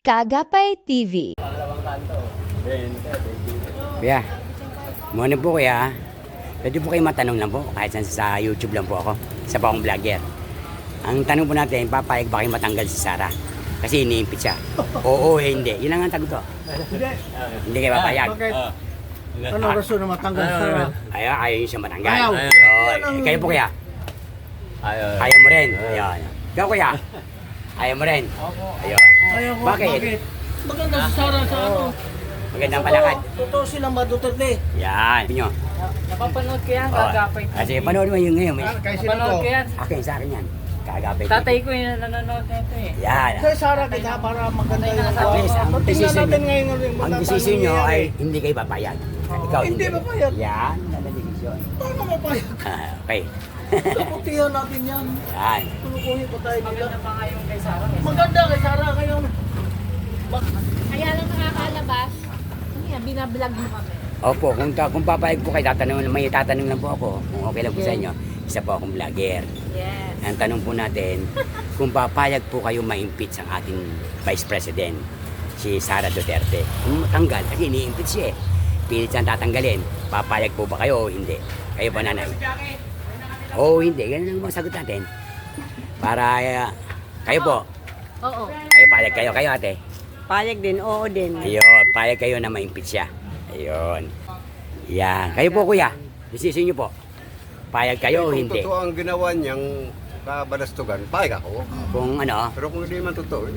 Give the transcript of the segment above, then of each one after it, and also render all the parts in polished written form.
Kagapay TV. Kuya, morning po kuya. Pwede po kayo matanong lang po, kahit sa YouTube lang po ako. Isa pa akong vlogger. Ang tanong po natin, papayag ba kayo matanggal si Sara? Kasi iniimpit siya. Oo, hindi. Yun lang ang tagot ko. Hindi kayo papayag. Ano rason na matanggal siya? Ayaw siya matanggal. Ayaw. Ayun. Kayo po kuya? Ayaw mo rin. Ayun. Ikaw kuya? Ayaw mo rin. Ayun. Ayaw ko. Bakit? Maganda si Sara sa ano? Magandang palakad. Totoo silang Duterte. Yan. Pinyo. Napapanood ko yan, Kagapay. Kasi panood mo yung ngayon. Kay sino Napapanood to? ko yan. Akin sa akin yan. Kagapay. Tatay ko yung nanonood na ito eh. Yan. Kay Sara kita para maganda yung At least, ang Tingnan decision natin nyo, ngayon ang decision nyo ay hindi kayo papayag. Ikaw Hindi papayag. Yan. Yan ang decision. Paano mapayag? Okay. Putihan natin yan. Yan. Tulukuhin pa tayo nila. Maganda pa nga yung kay Sarah. Maganda kay Sara ngayon. Kaya lang nakakalabas. Binablog mo kami. Opo, kung papayag po kayo, may tatanong lang po ako. Kung okay lang po sa inyo, isa po akong vlogger. Yes. Ang tanong po natin, kung papayag po kayo ma-impeach ang ating Vice President, si Sara Duterte. Kung matanggal, kasi ini-impeach siya eh. Pilit siyang tatanggalin. Papayag po ba kayo o hindi? Kayo po nanay? Oo, hindi. Ganun lang ang sagot natin. Para, kayo po. Oo. Kayo payag kayo. Kayo ate. Payag din, oo din. Ayun, payag kayo na ma-impeach siya. Ayun. Yan. Kayo po kuya, decision nyo po. Payag kayo o Kung hindi? totoo ang ginawa niyang kabalastugan, payag ako. Kung ano, Pero kung hindi man totoo,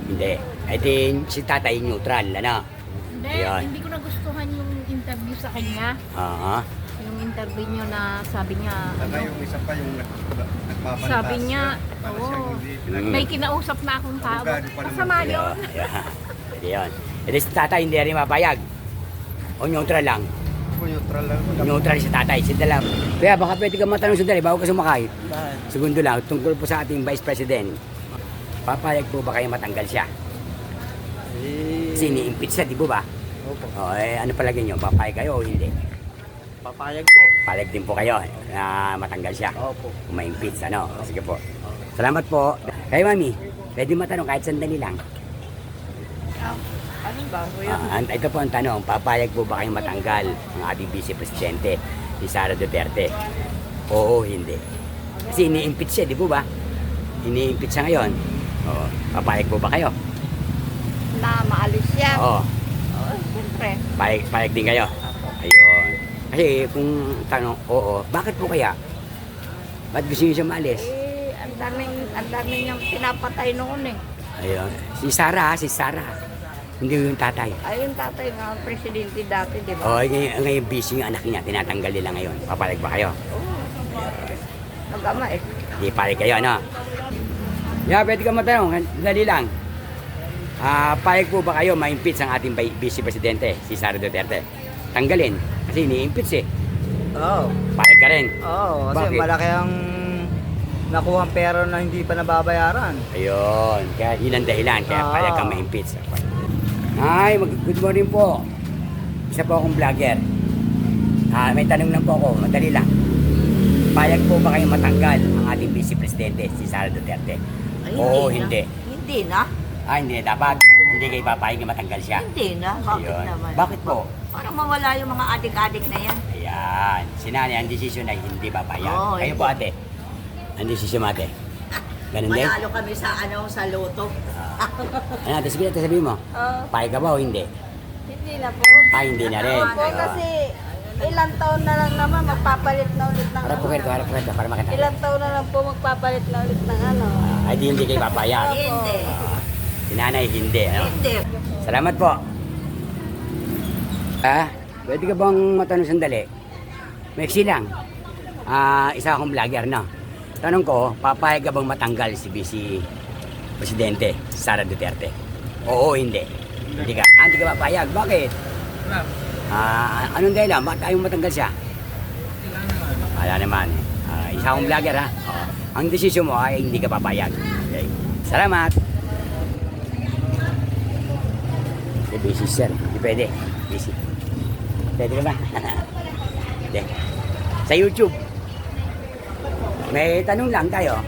hindi. I think si tatay neutral, ano? Hindi, Ayun. hindi ko nagustuhan yung interview sa kanya. Oo. Yung interview niyo na sabi niya, saka yung isa pa yung nagpapantas. sabi niya, Para oo, siyang hindi may kinausap na akong tao. Abogado pa naman Masama siya. yun. Ayun. Ito si tatay hindi rin mapayag. O neutral lang. neutral lang. Neutral si tatay. Sila lang. Kaya baka pwede ka matanong sandali bago ka sumakay. Segundo lang, tungkol po sa ating Vice President. Papayag po ba kayo matanggal siya? Kasi ni-impeach siya, di po ba? Opo. O, ano palagay nyo? Papayag kayo o hindi? Papayag po. Payag din po kayo na matanggal siya. Opo. Kung ma-impeach, ano? Sige po. Salamat po. Kayo, mami, pwede matanong kahit sandali lang. Ano ba, kuya? Ito po ang tanong, papayag po ba kayong matanggal ang ating Vice Presidente, si Sara Duterte? Oo, hindi. Kasi ini-impeach siya, di po ba? Ini-impeach siya ngayon. Oo. Papayag po ba kayo? Na maalis siya. Oo. Oo, siyempre. Payag din kayo? Ayun. Kasi kung tanong, oo, bakit po kaya? Ba't gusto niyo siya maalis? Ang daming niyang pinapatay noon eh. Ayun. Si Sara. Hindi yung tatay. Ay, yung tatay nga, presidente dati, di ba? Oo, ngayon busy yung anak niya. Tinatanggal nila ngayon. Papayag ba kayo? Nag-ama eh. Di payag kayo, ano? Yeah, pwede ka matanong. Dali lang. Payag po ba kayo ma-impeach ang ating Vice Presidente, si Sara Duterte? Tanggalin. Kasi ini-impeach eh. Oo. Payag ka rin. Oo, kasi Bakit? malaki ang nakuhang pera na hindi pa nababayaran. Ayun. Kaya yun ang dahilan. Kaya Oo. payag ka ma-impeach. Ay, good morning po. Isa po akong vlogger. May tanong lang po ako. Madali lang. Payag po ba kayo matanggal ang ating Vice Presidente, si Sara Duterte? Oo, hindi. Hindi na. Hindi. Dapat hindi kayo papayag na matanggal siya. Hindi na. Bakit Ayun. naman? Bakit po? Para mawala yung mga adik-adik na yan. Ayan. Sinani, ang desisyon ay hindi papayag. Oo, Kayo hindi. po ate. Ang desisyon mo ate. Ganun din? Manalo kami sa sa loto. Ano ate, sige ate sabihin mo. Payag ka ba o hindi? Hindi na po. Hindi na rin. Po, kasi ilang taon na lang naman magpapalit na ulit ng Harap po kayo, para makita. Ilang taon na lang po magpapalit na ulit ng ano. Ay di hindi kayo papayag. Hindi. Sinanay, hindi. Ano? Hindi. Salamat po. Pwede ka bang matanong sandali? Maiksi lang. Isa akong vlogger, no? Tanong ko, papayag ka bang matanggal si Vice Presidente, Sara Duterte? Oo, hindi. Hindi ka. Hindi ka papayag. Bakit? Anong dahilan? Bakit ayaw matanggal siya? Wala naman. Isa akong vlogger, ha? Oo. Ang desisyon mo ay hindi ka papayag. Okay. Salamat. Busy sir. Hindi pwede. Busy. Pwede ka ba? Hindi. Sa YouTube. May tanong lang tayo.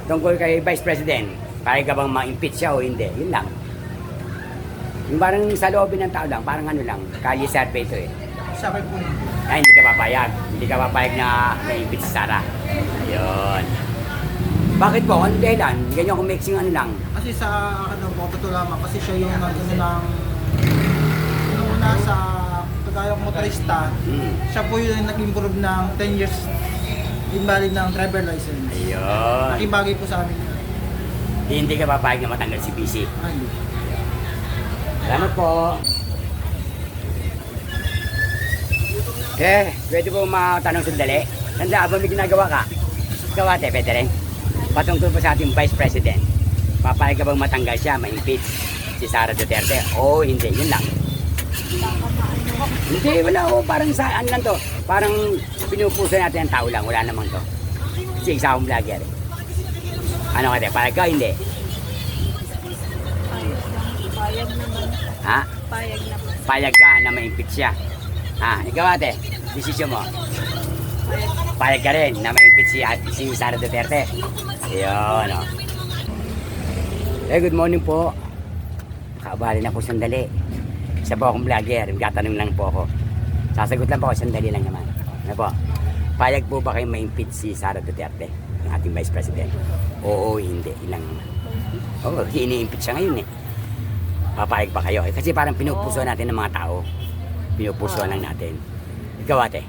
Tungkol kay Vice President. Payag ka bang ma-impeach siya o hindi? Yun lang. Yung parang sa loobin ng tao lang, parang ano lang, kalye survey ito eh. Sabi po, Ay, hindi ka papayag. Hindi ka papayag na ma-impeach si Sara. Ayun. Bakit po? Ano dahilan? Ganyan kung mixing ano lang. kasi sa ano po, totoo lamang, kasi siya yung nag-ano ng yung una sa kagayang motorista, siya po yung nag-improve ng 10 years invalid ng driver license. Ayun. Laking bagay po sa amin yun. Hindi ka papayag na matanggal si BC. Ay, hindi. Salamat po. Pwede po matanong sandali. Tanda, abang may ginagawa ka? Ikaw ate, pwede rin. Patungkol po sa ating Vice President. Papayag ka bang matanggal siya, ma-impeach si Sara Duterte? Oo, hindi. Yun lang. Hindi, wala ko. Parang saan lang to. Parang pinupuso natin ang tao lang. Wala namang to. Kasi isa akong vlogger. Ano ka, payag ka? Hindi. Payag naman. Ha? Payag naman. Payag ka na ma-impeach siya. Ha? Ikaw ate, desisyon mo. Payag ka rin na ma-impeach si Sara Duterte. Ayun, o. Good morning po. Nakabali na po sandali. Isa po akong vlogger. Magtatanong lang po ako. Sasagot lang po ako, sandali lang naman. Ano po? Payag po ba kayo ma-impeach si Sara Duterte, ng ating Vice President? Oo, hindi. Ilang naman. Oo, ini-impeach siya ngayon eh. Papayag ba kayo? Kasi parang pinupuso natin ng mga tao. Pinupuso lang natin. Ikaw ate?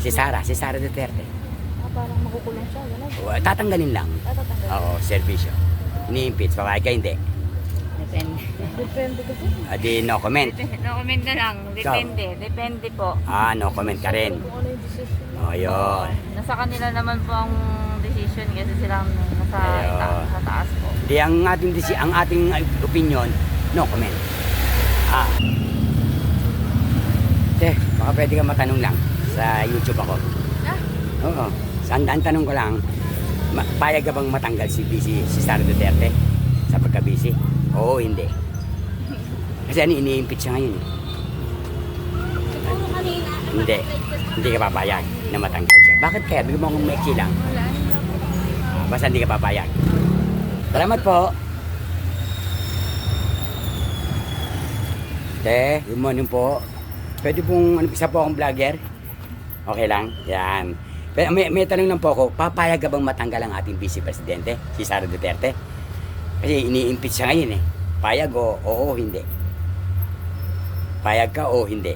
Si Sara Duterte. Parang makukulong siya. Gano'n. O, tatanggalin lang. Tatatanggal. Oo, servisyo. Ini-impeach, papayag ka hindi. Depende. Depende kasi. Di no comment. No comment na lang. Depende. Depende po. No comment ka rin. Kung ano yung decision. O, yun. Nasa kanila naman po ang decision kasi sila ang nasa Ayun. sa taas po. Di ang ating opinion, no comment. Baka pwede ka matanong lang sa YouTube ako. Oo. Ang tanong ko lang, payag ka bang matanggal si Sara Duterte sa pagka-busy? Oo, hindi. Kasi ini-impeach siya ngayon. Hindi. Hindi ka papayag na matanggal siya. Bakit kaya? Bigyan mo akong mexi lang. Basta hindi ka papayag. Salamat po. Good morning po. Pwede pong isa po akong vlogger. Okay lang? Yan. Pero may tanong lang po ako, papayag ka bang matanggal ang ating Vice Presidente, si Sara Duterte? Kasi ini-impeach siya ngayon eh. Payag o oo, hindi? Payag ka o hindi?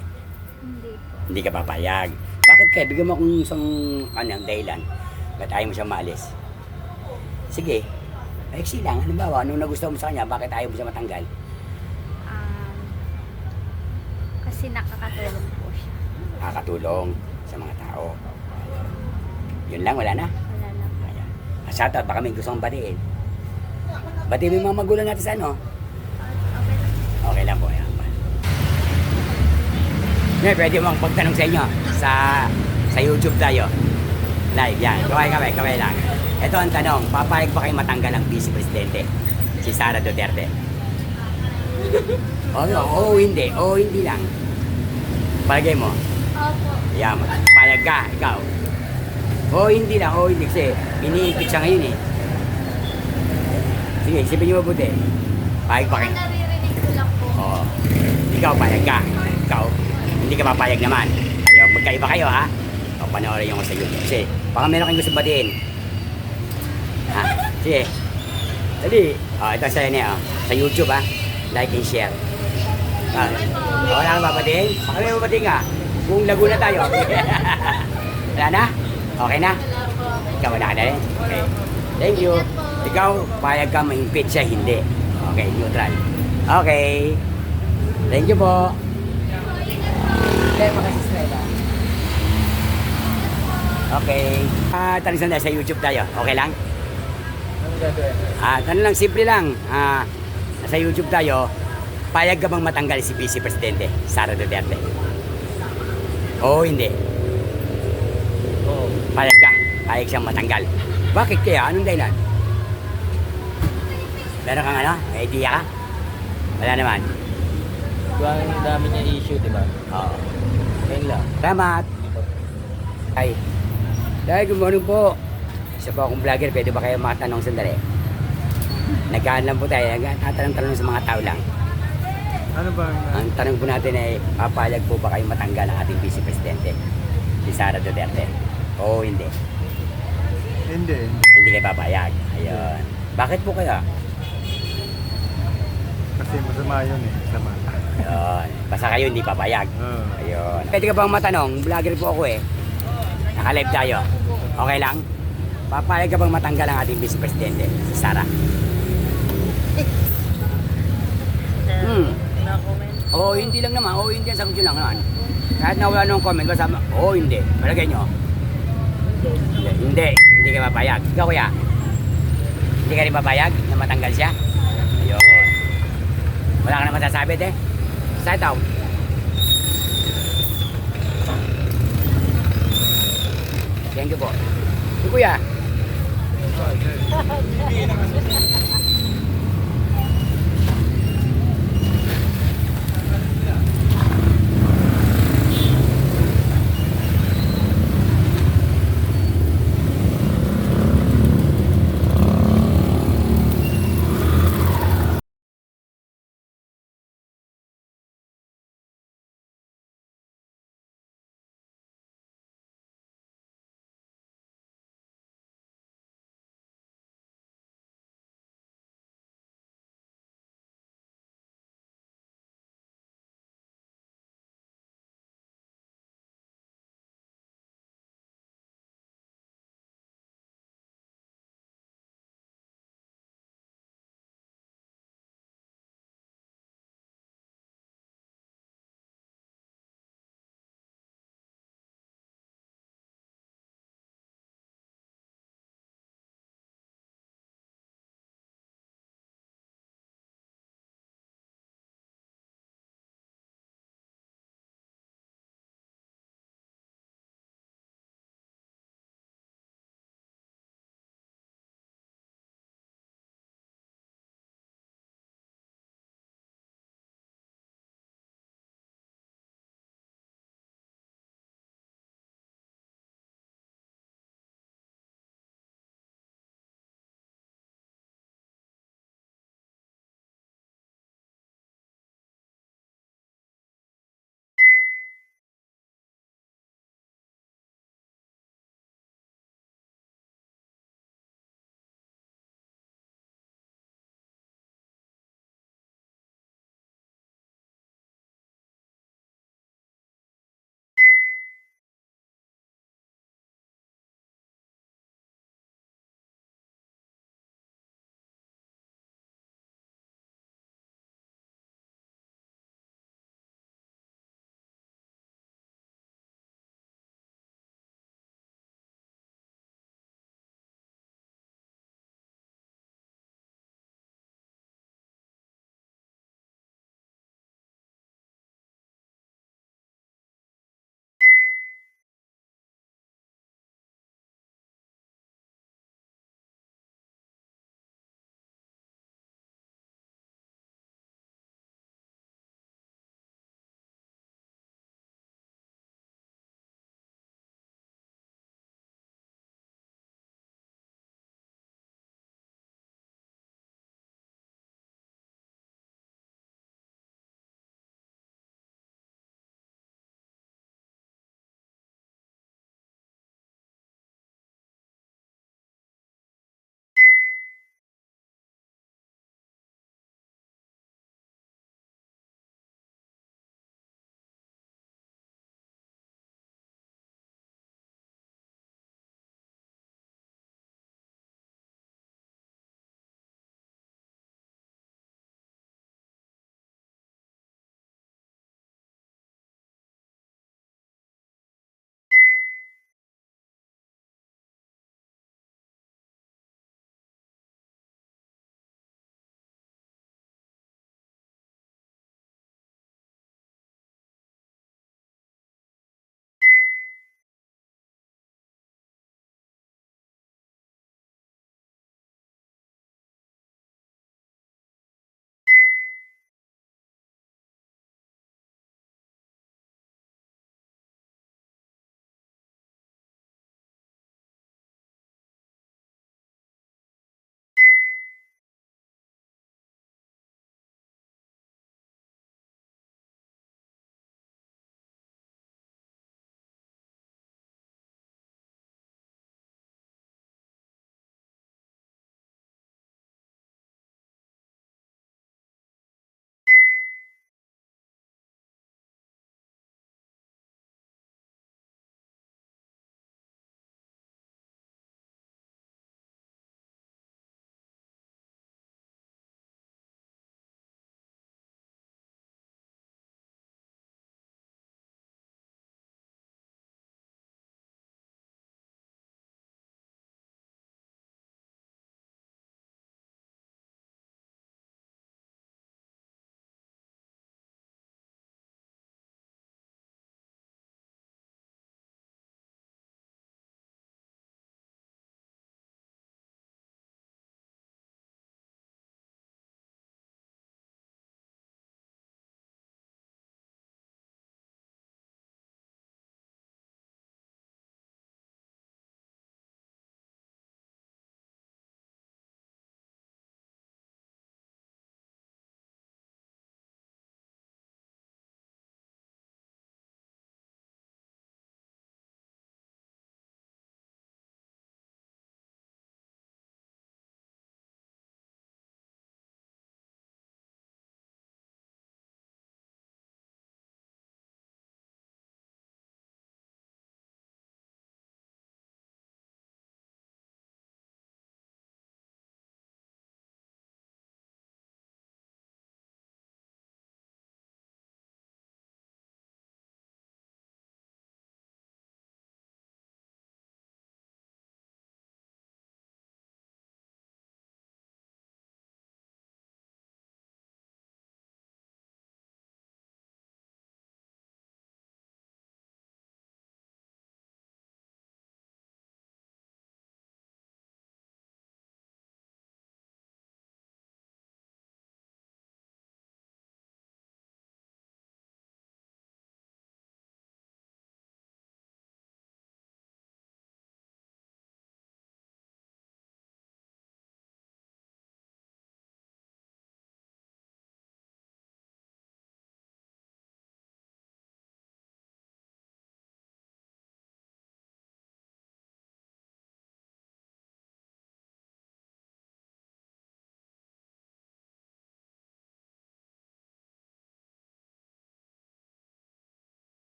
Hindi po. Hindi ka papayag. Bakit kaya? Bigyan mo akong isang dahilan. Ba't ayaw mo siya maalis? Sige. Ayusin lang. Halimbawa, anong nagustuhan mo sa kanya, bakit ayaw mo siya matanggal? Kasi nakakatulong po siya. Nakakatulong sa mga tao. Yun lang, wala na. Wala na po. Ayan. Shoutout, baka may gusto kong batiin. Batiin mo yung mga magulang natin sa ano? Okay lang. Okay lang po. Ayan. Ngayon, pwede mong pagtanong sa inyo sa YouTube tayo. Live, yan. Kaway lang. Ito ang tanong, papayag ba kayo matanggal ang Vice Presidente? Si Sara Duterte? Oo, hindi. Oo, hindi lang. Palagay mo? Opo. Yan, payag ka, ikaw. Oo, hindi lang. Oo, hindi. Kasi iniipit siya ngayon eh. Sige, isipin niyo mabuti. Payag ba kayo? Naririnig ko lang po. Oo. Ikaw, payag ka. Ikaw, hindi ka papayag naman. Ayaw, magkaiba kayo ha. O, panoorin yung sa YouTube. Kasi, baka meron kayong gusto batiin. Ha? Sige. Dali. Ito sa inyo. Sa YouTube ha. Like and share. Wala kang babatiin? Baka may babatiin ka. Kung Laguna tayo. Wala na? Okay na? Ikaw wala ka na rin? Okay. Thank you. Ikaw, payag ka ma-impeach siya, hindi. Okay, neutral. Okay. Thank you po. Okay. Tanong na sa YouTube tayo. Okay lang? Tanong lang, simple lang. Sa YouTube tayo, payag ka bang matanggal si Vice Presidente, Sara Duterte? Oo, hindi. Oo. Payag ka. Payag siyang matanggal. Bakit kaya? Anong dahilan? Meron kang ano? May idea ka? Wala naman. Ang dami niya issue, di ba? Oo. Ayun lang. Salamat. Ay. Dahil good morning po. Isa po akong vlogger. Pwede ba kayo makatanong sandali? Nagkaan lang po tayo, tatanong-tanong sa mga tao lang. Ano ba? Ang tanong po natin ay, papayag po ba kayo matanggal ang ating Vice Presidente, si Sara Duterte? Oo, hindi. Hindi. Hindi kayo papayag. Ayun. Bakit po kaya? Kasi masama yun eh. Masama. Ayun. Basta kayo hindi papayag. Ayun. Pwede ka bang matanong? Vlogger po ako eh. Naka-live tayo. Okay lang? Papayag ka bang matanggal ang ating Vice Presidente, si Sara? No comment. Oo, hindi lang naman. Oo, hindi ang sagot yun lang naman. Kahit na wala nung comment, basta, oo, hindi. Palagay nyo. Hindi. Hindi ka papayag. Ikaw kuya? Hindi ka rin papayag na matanggal siya? Ayun. Wala ka na masasabi, te? Sa ito. Thank you po. Si kuya?